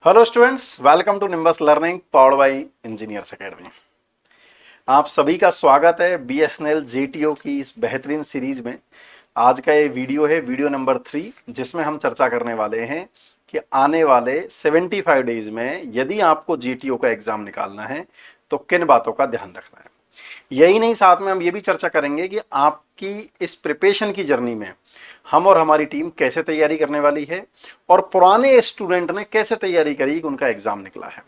Hello students, welcome to Nimbus Learning powered by Engineers Academy. आप सभी का स्वागत है बीएसएनएल जेटीओ की इस बेहतरीन सीरीज में। आज का ये वीडियो है वीडियो नंबर 3, जिसमें हम चर्चा करने वाले हैं कि आने वाले 75 डेज में यदि आपको जेटीओ का एग्जाम निकालना है तो किन बातों का ध्यान रखना है। यही नहीं, साथ में हम ये भी चर्चा करेंगे कि आपकी इस प्रिपरेशन की जर्नी में हम और हमारी टीम कैसे तैयारी करने वाली है और पुराने स्टूडेंट ने कैसे तैयारी करी कि उनका एग्जाम निकला है।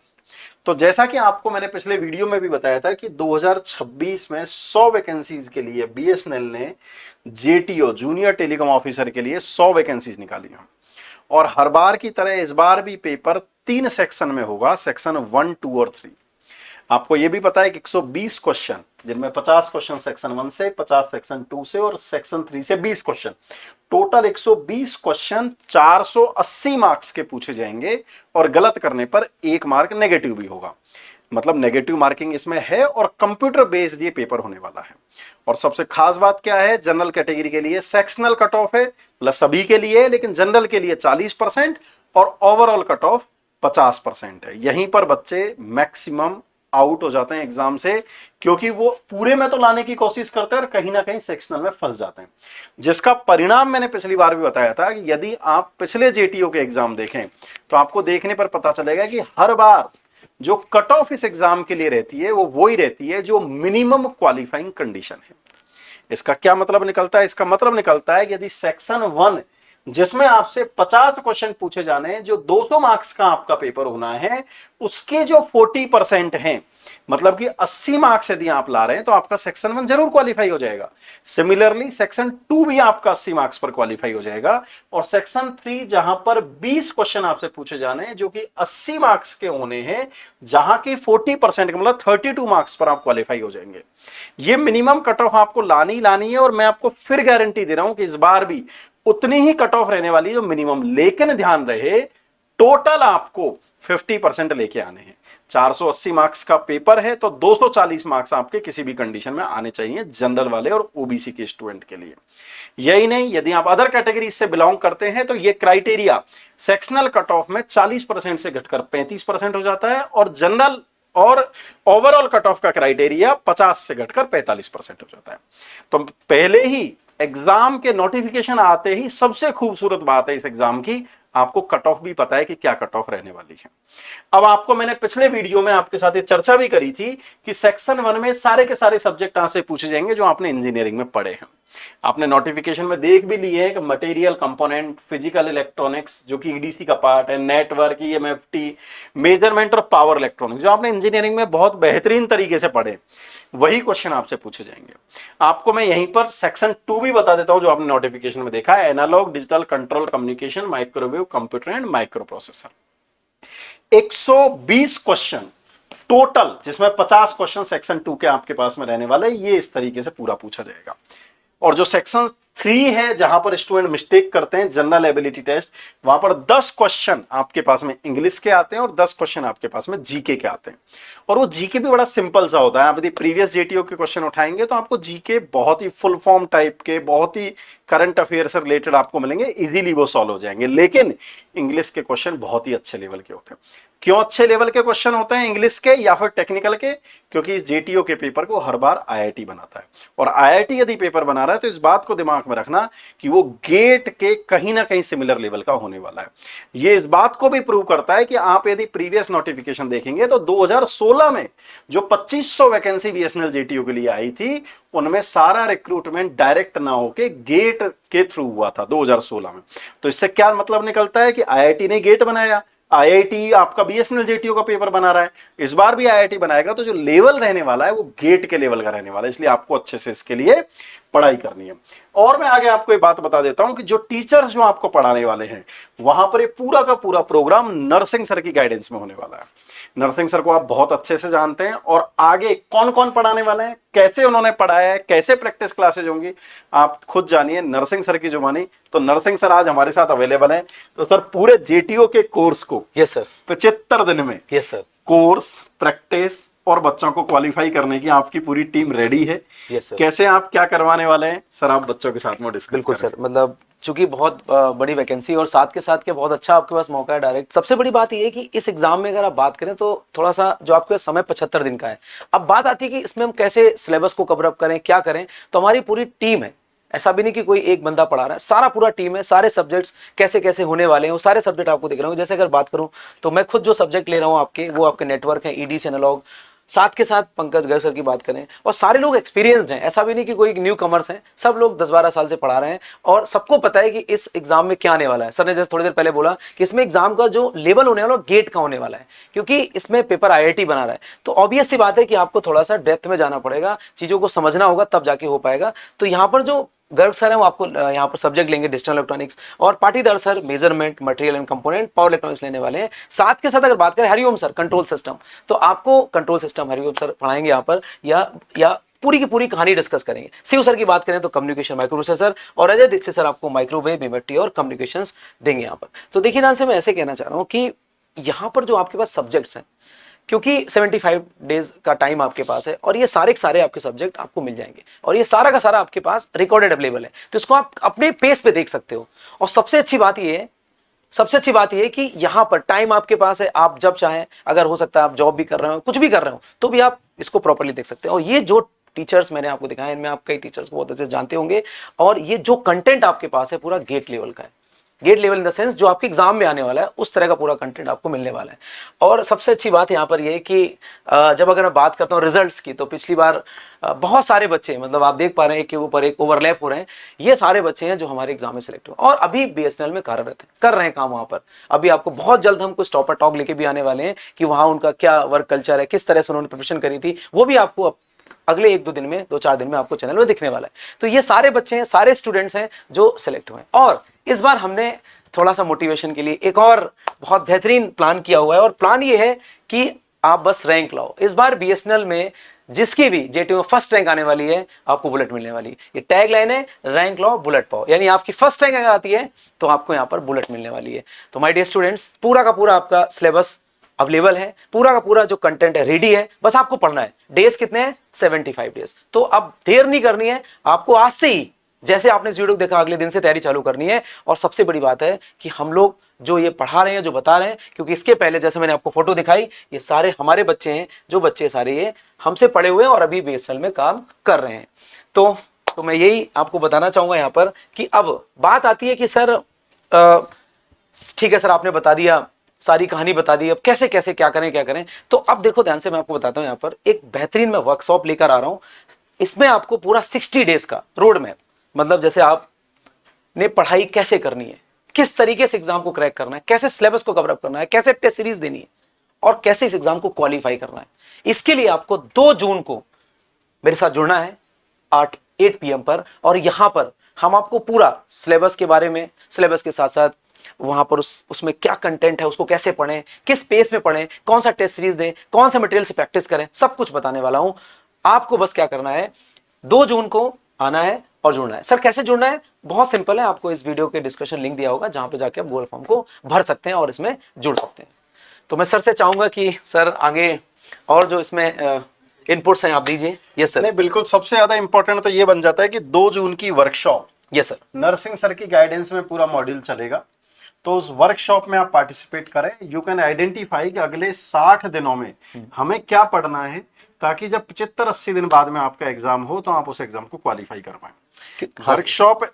तो जैसा कि आपको मैंने पिछले वीडियो में भी बताया था कि 2026 में 100 वैकेंसीज के लिए बीएसएनएल ने जेटीओ जूनियर टेलीकॉम ऑफिसर के लिए 100 वैकेंसीज निकाली हैं। और हर बार की तरह इस बार भी पेपर 3 सेक्शन में होगा, सेक्शन 1, 2 और 3। आपको यह भी पता है कि 120 क्वेश्चन, जिनमें 50 क्वेश्चन सेक्शन 1 से, 50 सेक्शन 2 से और सेक्शन 3 से 20 क्वेश्चन, टोटल 120 क्वेश्चन 480 मार्क्स के पूछे जाएंगे और गलत करने पर 1 मार्क नेगेटिव भी होगा। मतलब नेगेटिव मार्किंग इसमें है और कंप्यूटर बेस्ड ये पेपर होने वाला है। और सबसे खास बात क्या है, जनरल कैटेगरी के लिए सेक्शनल कट ऑफ है, प्लस सभी के लिए, लेकिन जनरल के लिए 40% और ओवरऑल कट ऑफ 50% है। यहीं पर बच्चे मैक्सिमम आउट हो जाते हैं एग्जाम से, क्योंकि वो पूरे में तो लाने की कोशिश करते हैं और कहीं ना कहीं सेक्शनल में फंस जाते हैं, जिसका परिणाम मैंने पिछली बार भी बताया था कि यदि आप पिछले जेटीओ के एग्जाम देखें तो आपको देखने पर पता चलेगा कि हर बार जो कट ऑफ इस एग्जाम के लिए रहती है वो वही रहती है जो मिनिमम क्वालिफाइंग कंडीशन है। इसका क्या मतलब निकलता है? इसका मतलब निकलता है कि यदि सेक्शन 1, जिसमें आपसे 50 क्वेश्चन पूछे जाने हैं, जो 200 मार्क्स का आपका पेपर होना है, उसके जो 40% हैं, मतलब कि 80 मार्क्स यदि आप ला रहे हैं तो आपका सेक्शन 1 जरूर क्वालिफाई हो जाएगा। सिमिलरली सेक्शन 2 भी आपका 80 मार्क्स पर क्वालिफाई हो जाएगा। और सेक्शन 3, जहां पर 20 क्वेश्चन आपसे पूछे जाने हैं जो कि 80 मार्क्स के होने हैं, जहां की 40% मतलब 32 मार्क्स पर आप क्वालिफाई हो जाएंगे। ये मिनिमम कट ऑफ आपको लानी है और मैं आपको फिर गारंटी दे रहा हूं कि इस बार भी उतनी ही कट ऑफ रहने वाली है जो मिनिमम। लेकिन ध्यान रहे, टोटल आपको 50% लेके आने हैं। 480 मार्क्स का पेपर है तो 240 मार्क्स आपके किसी भी कंडीशन में आने चाहिए, जनरल वाले और ओबीसी के स्टूडेंट के लिए। यही नहीं, यदि आप अदर कैटेगरी से बिलोंग करते हैं तो यह क्राइटेरिया सेक्शनल कट ऑफ में 40% से घटकर 35% हो जाता है और जनरल और ओवरऑल कट ऑफ का क्राइटेरिया 50 से घटकर 45% हो जाता है। तो पहले ही एग्जाम के नोटिफिकेशन आते ही सबसे खूबसूरत बात है इस एग्जाम की, आपको कट ऑफ भी पता है कि क्या कट ऑफ रहने वाली है। अब आपको मैंने पिछले वीडियो में आपके साथ ये चर्चा भी करी थी कि सेक्शन 1 में सारे के सारे सब्जेक्ट आपसे पूछे जाएंगे जो आपने इंजीनियरिंग में पढ़े हैं। आपने नोटिफिकेशन में देख भी लिए हैं कि मटेरियल कंपोनेंट, फिजिकल इलेक्ट्रॉनिक्स जो कि ईडीसी का पार्ट है, नेटवर्क, ईएमएफटी, मेजरमेंट और पावर इलेक्ट्रॉनिक्स, जो आपने इंजीनियरिंग में बहुत बेहतरीन तरीके से पढ़े, वही क्वेश्चन आपसे पूछे जाएंगे। आपको मैं यहीं पर सेक्शन 2 भी बता देता हूं जो आपने नोटिफिकेशन में देखा है, analogue digital control communication, microwave, computer and micro processor. 120 question total, जिसमें 50 क्वेश्चन सेक्शन 2 के आपके पास में रहने वाले, ये इस तरीके से पूरा पूछा जाएगा। और जो सेक्शन 3 है, जहां पर स्टूडेंट मिस्टेक करते हैं, जनरल एबिलिटी टेस्ट, वहां पर 10 क्वेश्चन आपके पास में इंग्लिश के आते हैं और 10 क्वेश्चन आपके पास में जीके के आते हैं। और वो जीके भी बड़ा सिंपल सा होता है। आप यदि प्रीवियस जेटीओ के क्वेश्चन उठाएंगे तो आपको जीके बहुत ही फुल फॉर्म टाइप के, बहुत ही करंट अफेयर से रिलेटेड आपको मिलेंगे, इजीली वो सॉल्व हो जाएंगे। लेकिन इंग्लिश के क्वेश्चन बहुत ही अच्छे लेवल के होते हैं। क्यों अच्छे लेवल के क्वेश्चन होते हैं इंग्लिश के या फिर टेक्निकल के? क्योंकि इस जेटीओ के पेपर को हर बार आईआईटी बनाता है, और आईआईटी यदि पेपर बना रहा है तो इस बात को दिमाग में रखना कि वो गेट के कहीं ना कहीं सिमिलर लेवल का होने वाला है। ये इस बात को भी प्रूव करता है कि आप यदि प्रीवियस नोटिफिकेशन देखेंगे तो 2016 में जो 2500 वैकेंसी बीएसएनएल जेटीओ के लिए आई थी, उनमें सारा रिक्रूटमेंट डायरेक्ट ना होके गेट के थ्रू हुआ था 2016 में। तो इससे क्या मतलब निकलता है कि आईआईटी ने गेट बनाया, आईआईटी आपका बीएसएनएल जेटीओ का पेपर बना रहा है, इस बार भी आईआईटी बनाएगा, तो जो लेवल रहने वाला है वो गेट के लेवल का रहने वाला है। इसलिए आपको अच्छे से इसके लिए पढ़ाई करनी है। और मैं आगे आपको ये बात बता देता हूं कि जो टीचर्स जो आपको पढ़ाने वाले हैं, वहां पर ये पूरा का पूरा प्रोग्राम नरसिंह सर की गाइडेंस में होने वाला है। नरसिंह सर को आप बहुत अच्छे से जानते हैं, और आगे कौन कौन पढ़ाने वाले हैं, कैसे उन्होंने पढ़ाया है, कैसे प्रैक्टिस क्लासेज होंगी, आप खुद जानिए नरसिंह सर की जुबानी। तो नरसिंह सर आज हमारे साथ अवेलेबल हैं। तो सर, पूरे जेटीओ के कोर्स को यस सर 75 दिन में यस सर कोर्स, प्रैक्टिस, और बच्चों को क्वालिफाई करने की आपकी पूरी टीम रेडी है। Yes sir. कैसे आप क्या करवाने वाले हैं सर, आप बच्चों के साथ में डिस्कस बिल्कुल करें। सर, मतलब चूंकि बहुत बड़ी वैकेंसी और साथ के साथ के बहुत अच्छा आपके पास मौका है डायरेक्ट। सबसे बड़ी बात ये है कि इस एग्जाम में अगर आप बात करें तो थोड़ा सा जो आपके पास समय 75 दिन का है। अब बात आती है कि इसमें हम कैसे सिलेबस को कवर अप करें, क्या करें। तो हमारी पूरी टीम है, ऐसा भी नहीं कि कोई एक बंदा पढ़ा रहा है, सारा पूरा टीम है। सारे सब्जेक्ट्स कैसे कैसे होने वाले हैं वो सारे सब्जेक्ट आपको दिख रहे होंगे। जैसे अगर बात करूं तो मैं खुद जो सब्जेक्ट ले रहा हूं आपके, वो आपके नेटवर्क है, ईडी से एनालॉग। साथ के साथ पंकज गर्ग सर की बात करें और सारे लोग एक्सपीरियंस्ड हैं, ऐसा भी नहीं कि कोई न्यू कमर्स हैं। सब लोग 10-12 साल से पढ़ा रहे हैं और सबको पता है कि इस एग्जाम में क्या आने वाला है। सर ने जैसे थोड़ी देर पहले बोला कि इसमें एग्जाम का जो लेवल होने वाला है गेट का होने वाला है, क्योंकि इसमें पेपर आईआईटी बना रहा है। तो ऑब्वियस सी बात है कि आपको थोड़ा सा डेप्थ में जाना पड़ेगा, चीजों को समझना होगा, तब जाके हो पाएगा। तो यहाँ पर जो गर्ग सर है वो आपको यहाँ पर सब्जेक्ट लेंगे डिजिटल इलेक्ट्रॉनिक्स, और Patidar sir measurement, material and component, power electronics लेने वाले हैं। साथ के साथ अगर बात करें हरिओम सर कंट्रोल सिस्टम, तो आपको कंट्रोल सिस्टम हरिओम सर पढ़ाएंगे यहाँ पर, या पूरी की पूरी कहानी डिस्कस करेंगे। शिव सर की बात करें तो कम्युनिकेशन माइक्रो प्रोसेसर, और अजय दीक्षित सर आपको माइक्रोवेव, मेमोरी और कम्युनिकेशंस देंगे यहाँ पर। तो देखिए ध्यान से, मैं ऐसे कहना चाह रहा हूँ कि यहाँ पर जो आपके पास सब्जेक्ट्स हैं, क्योंकि 75 डेज का टाइम आपके पास है और ये सारे के सारे आपके सब्जेक्ट आपको मिल जाएंगे, और ये सारा का सारा आपके पास रिकॉर्डेड अवेलेबल है, तो इसको आप अपने पेस पे देख सकते हो। और सबसे अच्छी बात ये है कि यहाँ पर टाइम आपके पास है, आप जब चाहें, अगर हो सकता है आप जॉब भी कर रहे हो, कुछ भी कर रहे हो, तो भी आप इसको प्रॉपर्ली देख सकते हो। और ये जो टीचर्स मैंने आपको दिखाया, इनमें आप कई टीचर्स को बहुत अच्छे से जानते होंगे, और ये जो कंटेंट आपके पास है पूरा गेट लेवल का है। GATE level in the sense जो आपके एग्जाम में आने वाला है, उस तरह का पूरा कंटेंट आपको मिलने वाला है। और सबसे अच्छी बात यहाँ पर ये है कि जब अगर मैं बात करता हूँ रिजल्ट्स की, तो पिछली बार बहुत सारे बच्चे, मतलब आप देख पा रहे हैं कि ऊपर एक ओवरलैप हो रहे हैं, ये सारे बच्चे हैं जो हमारे एग्जाम में सिलेक्ट हुए और अभी बीएसएनएल में कार्यरत हैं, कर रहे हैं काम वहाँ पर। अभी आपको बहुत जल्द हम कुछ टॉपर टॉक लेके भी आने वाले हैं कि वहाँ उनका क्या वर्क कल्चर है, किस तरह से उन्होंने प्रिपरेशन करी थी, वो भी आपको अगले 1-2 दिन में, 2-4 दिन में आपको चैनल में दिखने वाला है। तो ये सारे बच्चे हैं, सारे स्टूडेंट्स हैं जो सिलेक्ट हुए हैं। और इस बार हमने थोड़ा सा मोटिवेशन के लिए एक और बहुत बेहतरीन प्लान किया हुआ है, और प्लान ये है कि आप बस रैंक लाओ। इस बार बीएसएनएल में जिसकी भी जेटीयू में फर्स्ट रैंक आने वाली है, आपको बुलेट मिलने वाली है। ये टैग लाइन है, रैंक लाओ बुलेट पाओ, यानी आपकी फर्स्ट रैंक अगर आती है तो आपको यहाँ पर बुलेट मिलने वाली है। तो माय डियर स्टूडेंट्स, पूरा का पूरा आपका सिलेबस अवेलेबल है, पूरा का पूरा जो कंटेंट है रेडी है, बस आपको पढ़ना है। डेज कितने हैं? 75 डेज। तो अब देर नहीं करनी है, आपको आज से ही, जैसे आपने इस वीडियो को देखा, अगले दिन से तैयारी चालू करनी है। और सबसे बड़ी बात है कि हम लोग जो ये पढ़ा रहे हैं, जो बता रहे हैं, क्योंकि इसके पहले जैसे मैंने आपको फोटो दिखाई, ये सारे हमारे बच्चे हैं, जो बच्चे सारे ये हमसे पढ़े हुए हैं और अभी बीएसएनएल में काम कर रहे हैं। तो मैं यही आपको बताना चाहूंगा यहाँ पर कि अब बात आती है कि सर ठीक है सर, आपने बता दिया, सारी कहानी बता दी, अब कैसे कैसे क्या करें। तो अब देखो ध्यान से, मैं आपको बताता हूं, यहाँ पर एक बेहतरीन मैं वर्कशॉप लेकर आ रहा हूं। इसमें आपको पूरा 60 डेज का रोड मैप, मतलब जैसे आपने पढ़ाई कैसे करनी है, किस तरीके से एग्जाम को क्रैक करना है, कैसे सिलेबस को कवर अप करना है, कैसे टेस्ट सीरीज देनी है, और कैसे इस एग्जाम को क्वालिफाई करना है। इसके लिए आपको 2 जून को मेरे साथ जुड़ना है 8 PM पर, और यहां पर हम आपको पूरा सिलेबस के बारे में, सिलेबस के साथ साथ वहां पर उसमें क्या कंटेंट है, उसको कैसे पढ़ें, किस पेस में पढ़ें, कौन सा टेस्ट सीरीज दें, कौन सा मटेरियल से प्रैक्टिस करें, सब कुछ बताने वाला हूं। आपको बस क्या करना है, 2 जून को आना है और जुड़ना है। सर कैसे जुड़ना है? बहुत सिंपल है, आपको इस वीडियो के डिस्क्रिप्शन लिंक दिया होगा, जहां पे जाके आप गूगल फॉर्म को भर सकते हैं और इसमें जुड़ सकते हैं। तो मैं सर से चाहूंगा कि सर आगे और जो इसमें इनपुट्स हैं आप दीजिए। Yes sir. नहीं, बिल्कुल, सबसे ज्यादा इंपॉर्टेंट तो ये बन जाता है कि 2 जून की workshop, yes sir, nursing sir की गाइडेंस में पूरा मॉड्यूल चलेगा। तो उस वर्कशॉप में आप पार्टिसिपेट करें। यू कैन आइडेंटिफाई कि अगले 60 दिनों में हमें क्या पढ़ना है, ताकि जब 75-80 दिन बाद में आपका एग्जाम हो तो आप उस एग्जाम को क्वालिफाई कर पाए। वर्कशॉप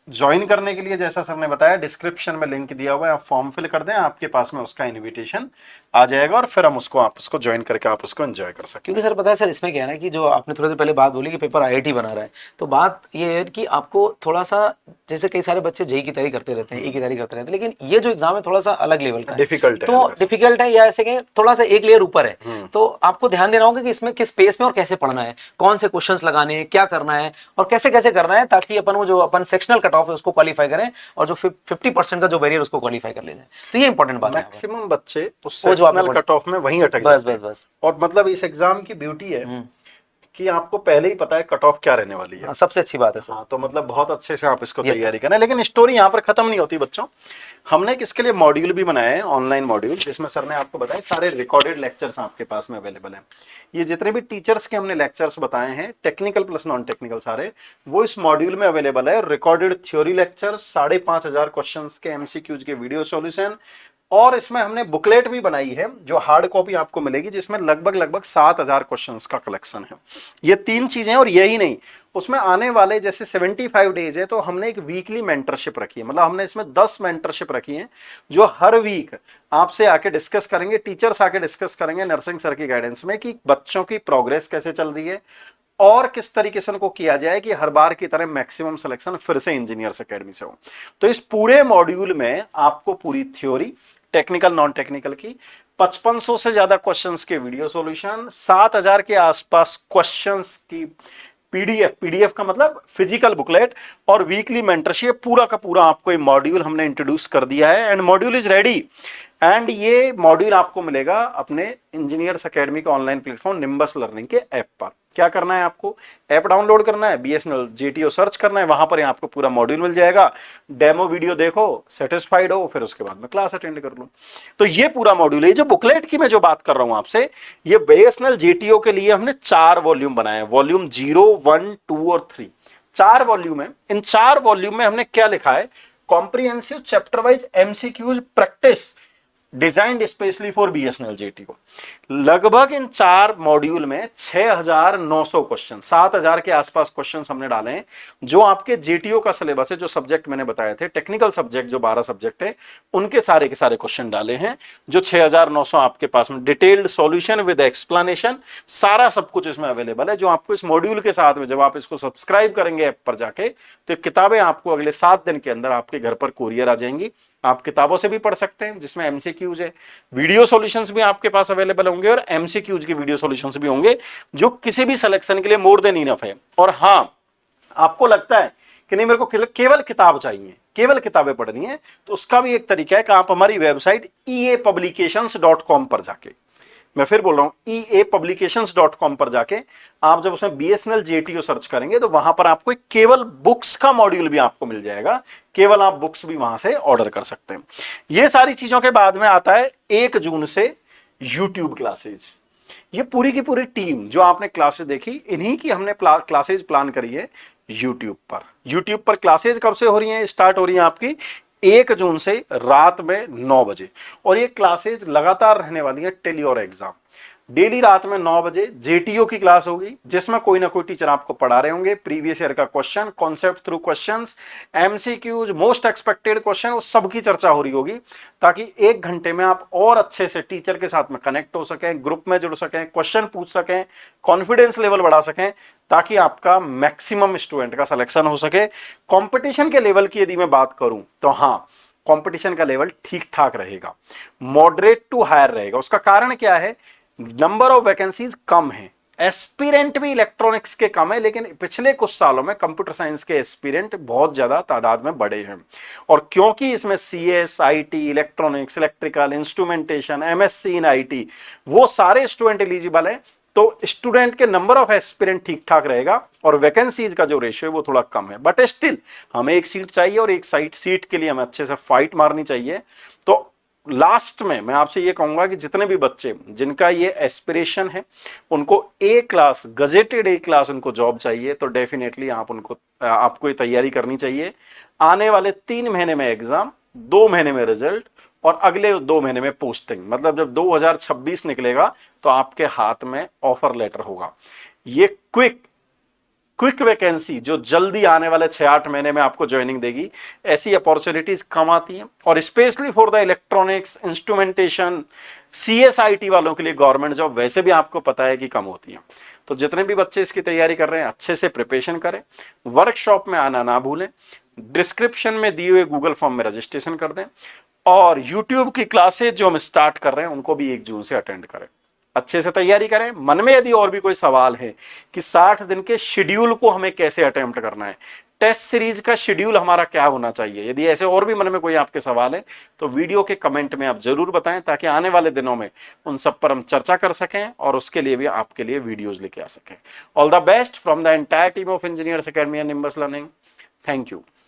ज्वाइन करने के लिए, जैसा सर ने बताया, डिस्क्रिप्शन में लिंक दिया हुआ है, आप फॉर्म फिल कर दें, आपके पास में उसका इनविटेशन आ जाएगा, और फिर हम आप उसको ज्वाइन करके आप उसको एंजॉय कर सकते हैं। क्योंकि सर पता है सर, इसमें क्या है ना कि जो आपने थोड़ी देर पहले बात बोली कि पेपर आईआईटी बना रहा है, तो बात ये है कि आपको थोड़ा सा, जैसे कई सारे बच्चे जेईई की तैयारी करते रहते हैं, ई की तैयारी करते रहते हैं, लेकिन ये जो एग्जाम है थोड़ा सा अलग लेवल का डिफिकल्ट है, तो डिफिकल्ट है, या ऐसे कहें थोड़ा सा एक लेयर ऊपर है। तो आपको ध्यान देना होगा कि इसमें किस पेस में और कैसे पढ़ना है, कौन से क्वेश्चंस लगाने हैं, क्या करना है और कैसे कैसे करना है, ताकि अपन वो जो अपन सेक्शनल कट ऑफ है उसको क्वालिफाई करें, और जो 50% का जो बैरियर उसको क्वालिफाई कर ले जाए। तो ये इंपॉर्टेंट बात है। मैक्सिमम बच्चे उस सेक्शनल कट ऑफ में वहीं अटक जाते हैं। बस। और मतलब इस एग्जाम की ब्यूटी है कि आपको पहले ही पता है कट ऑफ क्या रहने वाली है। हाँ, सबसे अच्छी बात है सर। हाँ, तो मतलब बहुत अच्छे से आप इसको Yes, तैयारी करें। लेकिन स्टोरी यहाँ पर खत्म नहीं होती बच्चों। हमने एक इसके लिए मॉड्यूल भी बनाया है, ऑनलाइन मॉड्यूल, जिसमें सर ने आपको बताया सारे रिकॉर्डेड लेक्चर्स आपके पास में अवेलेबल हैं। ये जितने भी टीचर्स के हमने लेक्चर्स बताए हैं, टेक्निकल प्लस नॉन टेक्निकल सारे, वो इस मॉड्यूल में अवेलेबल है। रिकॉर्डेड थ्योरी लेक्चर, 5,500 क्वेश्चन के एमसीक्यूज के वीडियो सॉल्यूशन, और इसमें हमने बुकलेट भी बनाई है जो हार्ड कॉपी आपको मिलेगी, जिसमें लगभग 7,000 क्वेश्चंस का कलेक्शन है। ये 3 चीजें, और यही नहीं, उसमें आने वाले जैसे 75 डेज है तो हमने एक वीकली मेंटरशिप रखी है। मतलब हमने इसमें 10 मेंटरशिप रखी है जो हर वीक आपसे आके डिस्कस करेंगे, टीचर्स आके डिस्कस करेंगे नर्सिंग सर की गाइडेंस में कि बच्चों की प्रोग्रेस कैसे चल रही है और किस तरीके से उनको किया जाए कि हर बार की तरह मैक्सिमम सिलेक्शन फिर से इंजीनियर्स एकेडमी से हो। तो इस पूरे मॉड्यूल में आपको पूरी थ्योरी, टेक्निकल नॉन टेक्निकल की 5500 से ज्यादा क्वेश्चंस के वीडियो सॉल्यूशन, 7,000 के आसपास क्वेश्चंस की पीडीएफ का मतलब फिजिकल बुकलेट, और वीकली मेंटरशिप, पूरा का पूरा आपको ये मॉड्यूल हमने इंट्रोड्यूस कर दिया है। And module is ready. And ये मॉड्यूल आपको मिलेगा अपने इंजीनियर्स एकेडमी का ऑनलाइन प्लेटफॉर्म निम्बस लर्निंग के ऐप पर। क्या करना है आपको, ऐप डाउनलोड करना है, बीएसएनएल जेटीओ सर्च करना है, वहां पर आपको पूरा मॉड्यूल मिल जाएगा। डेमो वीडियो देखो, सेटिस्फाइड हो, फिर उसके बाद में क्लास अटेंड कर लो। तो ये पूरा मॉड्यूल है। जो बुकलेट की मैं जो बात कर रहा हूं आपसे, ये बीएसएनएल जेटीओ के लिए हमने 4 वॉल्यूम बनाए हैं, वॉल्यूम 0, 1, 2 और 3, 4 वॉल्यूम है। इन 4 वॉल्यूम में हमने क्या लिखा है, comprehensive chapter wise MCQs practice designed specially for BSNL JTO. लगभग इन 4 मॉड्यूल में 6,900 क्वेश्चन, 7,000 के आसपास क्वेश्चन हमने डाले हैं, जो आपके जेटीओ का सिलेबस है, जो सब्जेक्ट मैंने बताए थे, टेक्निकल सब्जेक्ट जो 12 सब्जेक्ट है, उनके सारे के सारे क्वेश्चन डाले हैं, जो 6,900 आपके पास में डिटेल्ड सॉल्यूशन विद एक्सप्लेनेशन, सारा सब कुछ इसमें अवेलेबल है, जो आपको इस मॉड्यूल के साथ में, जब आप इसको सब्सक्राइब करेंगे ऐप पर जाके, तो ये किताबें आपको अगले 7 दिन के अंदर आपके घर पर कोरियर आ जाएंगी। आप किताबों से भी पढ़ सकते हैं जिसमें एमसीक्यूज है, वीडियो सॉल्यूशंस भी आपके पास अवेलेबल होंगे, और एमसीक्यूज के वीडियो सॉल्यूशंस भी होंगे, जो किसी भी सिलेक्शन के लिए मोर देन इनफ है। और हाँ, आपको लगता है कि नहीं मेरे को केवल किताब चाहिए, केवल किताबें पढ़नी है, तो उसका भी एक तरीका है कि आप हमारी वेबसाइट eapublications.com पर जाके, मैं फिर बोल रहा हूं eapublications.com पर जाके आप जब उसमें बीएसएनएल जेटीओ सर्च करेंगे तो वहां पर आपको एक केवल बुक्स का मॉड्यूल भी आपको मिल जाएगा। केवल आप बुक्स भी वहां से ऑर्डर कर सकते हैं। ये सारी चीजों के बाद में आता है 1 जून से यूट्यूब क्लासेज। ये पूरी की पूरी टीम जो आपने क्लासेज देखी, इन्हीं की हमने क्लासेज प्लान करी है यूट्यूब पर। यूट्यूब पर क्लासेज कब से हो रही हैं, स्टार्ट हो रही हैं आपकी 1 जून से रात में 9 बजे, और ये क्लासेज लगातार रहने वाली है टिल योर एग्जाम। डेली रात में 9 बजे जेटीओ की क्लास होगी, जिसमें कोई ना कोई टीचर आपको पढ़ा रहे होंगे, प्रीवियस ईयर का question, concept through questions, MCQs, most expected question, वो सब की चर्चा हो रही होगी, ताकि 1 घंटे में आप और अच्छे से टीचर के साथ में कनेक्ट हो सकें, ग्रुप में जुड़ सकें, क्वेश्चन पूछ सकें, कॉन्फिडेंस लेवल बढ़ा सकें, ताकि आपका मैक्सिमम स्टूडेंट का सिलेक्शन हो सके। कंपटीशन के लेवल की यदि मैं बात करूं तो हाँ, कंपटीशन का लेवल ठीक ठाक रहेगा, मॉडरेट टू हायर रहेगा। उसका कारण क्या है, नंबर ऑफ वैकेंसीज कम है, एस्पिरेंट भी इलेक्ट्रॉनिक्स के कम है, लेकिन पिछले कुछ सालों में कंप्यूटर साइंस के एस्पिरेंट बहुत ज्यादा तादाद में बढ़े हैं। और क्योंकि इसमें CS, IT, electronics, electrical, instrumentation, MSc in IT, वो सारे स्टूडेंट एलिजिबल हैं, तो स्टूडेंट के नंबर ऑफ एस्पिरेंट ठीक ठाक रहेगा, और वैकेंसीज का जो रेशियो है वो थोड़ा कम है। बट स्टिल हमें एक सीट चाहिए, और एक सीट के लिए हमें अच्छे से फाइट मारनी चाहिए। तो लास्ट में मैं आपसे ये कहूंगा कि जितने भी बच्चे जिनका ये एस्पिरेशन है, उनको ए क्लास, गजेटेड ए क्लास उनको जॉब चाहिए, तो डेफिनेटली आपको ये तैयारी करनी चाहिए। आने वाले 3 महीने में एग्जाम, 2 महीने में रिजल्ट, और अगले 2 महीने में पोस्टिंग। मतलब जब 2026 निकलेगा तो आपके हाथ में ऑफर लेटर होगा। ये क्विक वैकेंसी जो जल्दी आने वाले 6-8 महीने में आपको ज्वाइनिंग देगी, ऐसी अपॉर्चुनिटीज कम आती हैं, और specially for the electronics, instrumentation, CSIT वालों के लिए गवर्नमेंट जॉब वैसे भी आपको पता है कि कम होती है। तो जितने भी बच्चे इसकी तैयारी कर रहे हैं, अच्छे से प्रिपरेशन करें, वर्कशॉप में आना ना भूलें, डिस्क्रिप्शन में दिए हुए गूगल फॉर्म में रजिस्ट्रेशन कर दें, और यूट्यूब की क्लासेज जो हम स्टार्ट कर रहे हैं उनको भी 1 जून से अटेंड करें। अच्छे से तैयारी करें। मन में यदि और भी कोई सवाल है कि 60 दिन के शेड्यूल को हमें कैसे अटेम्प्ट करना है, टेस्ट सीरीज का शेड्यूल हमारा क्या होना चाहिए। यदि ऐसे और भी मन में कोई आपके सवाल है तो वीडियो के कमेंट में आप जरूर बताएं, ताकि आने वाले दिनों में उन सब पर हम चर्चा कर सकें और उसके लिए भी आपके लिए वीडियोस लेके आ सकें। All the best from the entire team of engineers academy and nimbus learning. Thank you.